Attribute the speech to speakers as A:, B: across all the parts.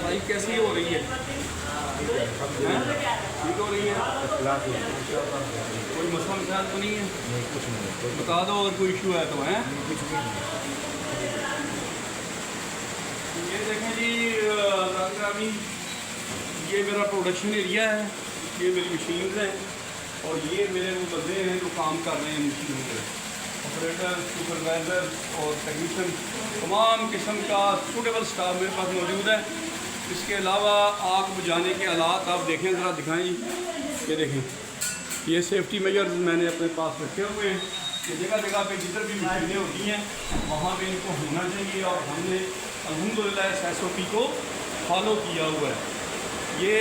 A: सफाई कैसी हो रही है? ठीक हो रही है? कोई मसला मसाइल तो नहीं है?
B: कुछ नहीं,
A: बता दो अगर कोई इशू है तो है।
B: कुछ भी नहीं।
A: ये देखें जी अभी ये मेरा प्रोडक्शन एरिया है, ये मेरी मशीन्स हैं और ये मेरे वो बंदे हैं जो काम कर रहे हैं मशीनों पे, ऑपरेटर, सुपरवाइज़र और टेक्नीशियन, तमाम किस्म का सूटेबल स्टाफ मेरे पास मौजूद है। इसके अलावा आग बुझाने के आलात आप देखें, ज़रा दिखाएं जी। ये देखें, ये सेफ्टी मेजर्स मैंने अपने पास रखे हुए हैं कि जगह जगह पे जिधर भी मशीनें होती हैं वहाँ पे इनको होना चाहिए और हमने अल्हम्दुलिल्लाह इस SOP को फॉलो किया हुआ है। ये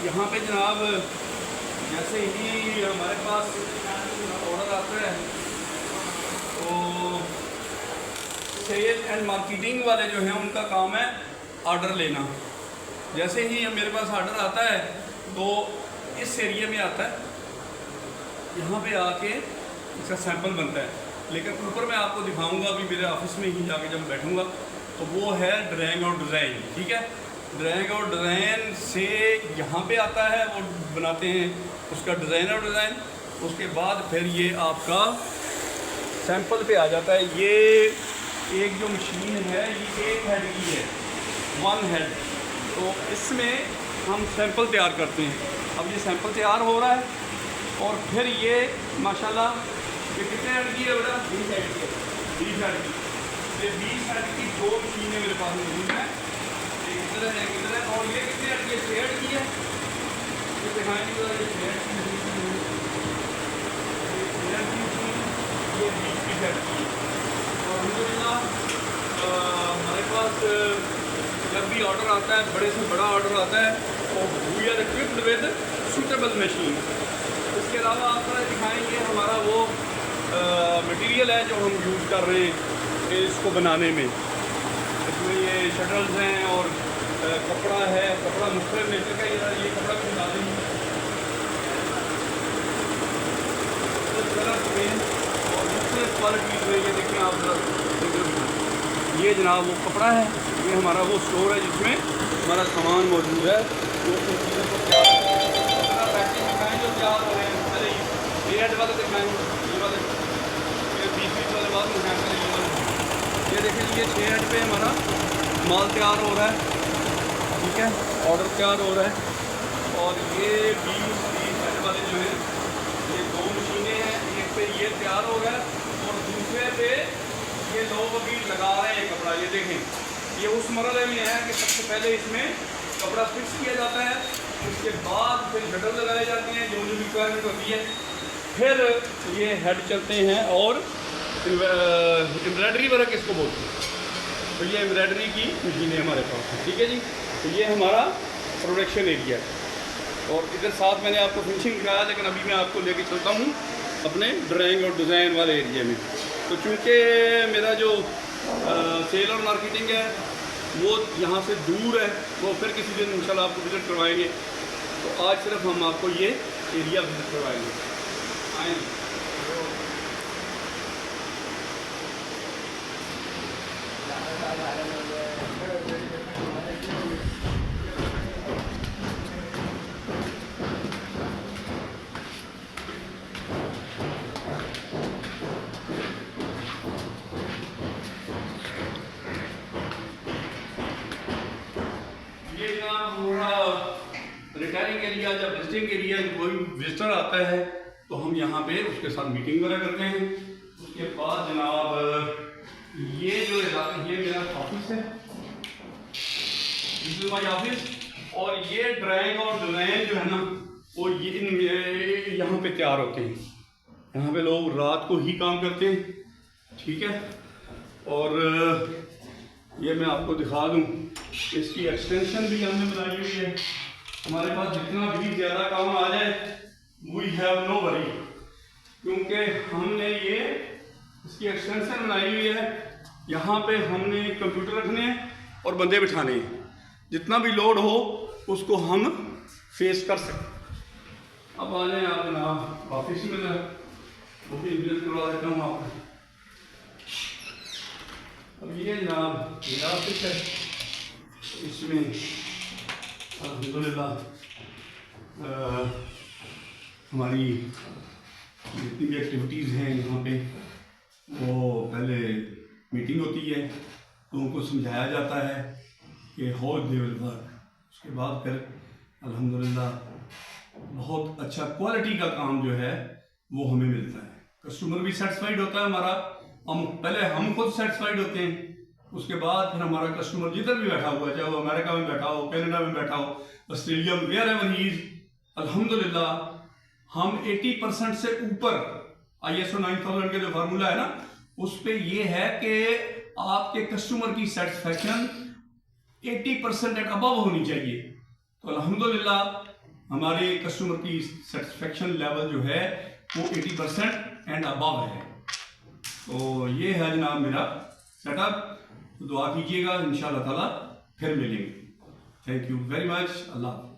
A: यहाँ पे जनाब जैसे ही हमारे पास ऑर्डर आता है तो सेल एंड मार्केटिंग वाले जो हैं उनका काम है ऑर्डर लेना। जैसे ही मेरे पास ऑर्डर आता है तो इस एरिया में आता है, यहाँ पे आके इसका सैंपल बनता है। लेकिन ऊपर मैं आपको दिखाऊंगा अभी मेरे ऑफिस में ही जाके जब बैठूंगा तो वो है ड्राइंग और डिज़ाइन। ठीक है, ड्राइंग और डिज़ाइन से यहाँ पे आता है, वो बनाते हैं उसका डिज़ाइन और डिज़ाइन। उसके बाद फिर ये आपका सैंपल पे आ जाता है। ये एक जो मशीन है ये एक हेड की है, 1 हेड। तो इसमें हम सैंपल तैयार करते हैं। अब ये सैंपल तैयार हो रहा है और फिर ये माशाल्लाह ये कितने हेड की है बेटा? 20 हेड की है। 20 हेड की, ये 20 हेड की 2 मशीनें मेरे पास मौजूद हैं। किधर है किधर है? और ये कितने हेड की है? 6 हेड की है। ये दिखाएंगे ये 6 हेड की मशीन, ये 20 हेड की है। और अल्हम्दुलिल्लाह हमारे पास जब भी ऑर्डर आता है, बड़े से बड़ा ऑर्डर आता है, तो we are equipped with suitable machine. इसके अलावा आप तरह दिखाएंगे हमारा वो मटेरियल है जो हम यूज़ कर रहे हैं इसको बनाने में। इसमें ये शटल्स हैं और कपड़ा है, कपड़ा मुख्तलिफ नेचर का। ये कपड़ा भी बना देंगे, कलर पेन और मुख्तलिफ क्वालिटीज़ में। ये देखें आप, ये जनाब वो कपड़ा है, ये हमारा वो स्टोर है जिसमें हमारा सामान मौजूद है। जो उन चीज़ों को पैकिंग दिखाएँ जो तैयार हो रहे हैं। पहले ये हेड वाले दिखाएँगे, ये वाले, ये 20 वाले बाद में दिखाएँ। ये वाले, ये देखें ये 6 हेड पे हमारा माल तैयार हो रहा है। ठीक है, ऑर्डर तैयार हो रहा है। और ये 20 हेड वाले जो हैं ये 2 मशीनें हैं। एक पे ये तैयार हो रहा है और दूसरे पे ये लोग अभी लगा रहे हैं कपड़ा। ये देखें, ये उस मरहले में है कि सबसे पहले इसमें कपड़ा फिक्स किया जाता है, उसके बाद फिर शटल लगाए जाते हैं जो रिक्वायरमेंट होती है, फिर ये हेड चलते हैं और एम्ब्रॉयडरी वर्क इसको बोलते हैं। तो ये एम्ब्रॉयडरी की मशीनें हमारे पास हैं। ठीक है जी, तो ये हमारा प्रोडक्शन एरिया है। और इधर साथ मैंने आपको फिनिशिंग दिखाया, लेकिन अभी मैं आपको लेके चलता हूँ अपने ड्राइंग और डिज़ाइन वाले एरिया में। तो चूँकि मेरा जो सेल और मार्केटिंग है वो यहाँ से दूर है, वो फिर किसी दिन इंशाल्लाह आपको विज़िट करवाएंगे। तो आज सिर्फ हम आपको ये एरिया विज़िट करवाएंगे। आएँ। रिटायरिंग एरिया या विजिटिंग एरिया, कोई विजिटर आता है तो हम यहाँ पे उसके साथ मीटिंग वगैरह करते हैं। उसके बाद जनाब ये जो ये मेरा ऑफिस है, दिस इज माय ऑफिस। और ये ड्राइंग और डिज़ाइन जो है ना वो ये यहाँ पे तैयार होते हैं। यहाँ पे लोग रात को ही काम करते हैं। ठीक है, और ये मैं आपको दिखा दूँ, इसकी एक्सटेंशन भी हमने बनाई हुई है। हमारे पास जितना भी ज़्यादा काम आ जाए वी हैव नो वरी, क्योंकि हमने ये इसकी एक्सटेंशन बनाई हुई है। यहाँ पे हमने कंप्यूटर रखने हैं और बंदे बिठाने हैं, जितना भी लोड हो उसको हम फेस कर सकते। अब आ जाए आप जनाब ऑफिस में, वो भी विजिट करवा देता हूँ आपको। अब ये जनाब मेरा ऑफिस है, इसमें
B: अल्हम्दुलिल्लाह हमारी जितनी भी एक्टिविटीज़ हैं यहाँ पे, वो पहले मीटिंग होती है तो उनको समझाया जाता है कि हाउ दे विल वर्क। उसके बाद फिर अल्हम्दुलिल्लाह बहुत अच्छा क्वालिटी का काम जो है वो हमें मिलता है। कस्टमर भी सेटिस्फाइड होता है हमारा, पहले हम खुद सेटिस्फाइड होते हैं, उसके बाद फिर हमारा कस्टमर जिधर भी बैठा हुआ है, चाहे वो अमेरिका में बैठा हो, कनाडा में बैठा हो, ऑस्ट्रेलिया में, वेयर एवर ही इज, अल्हम्दुलिल्लाह हम 80% से ऊपर ISO 9000 के जो फार्मूला है ना, उस पे ये है कि आपके कस्टमर की सेटिस्फैक्शन 80% एंड अबव होनी चाहिए। तो अल्हम्दुलिल्लाह हमारे कस्टमर की सेटिस्फैक्शन लेवल जो है वो 80% एंड अबव है। तो ये है जनाब मेरा सेटअप। तो दुआ कीजिएगा, इंशाअल्लाह ताला फिर मिलेंगे। Thank you very much. Allah.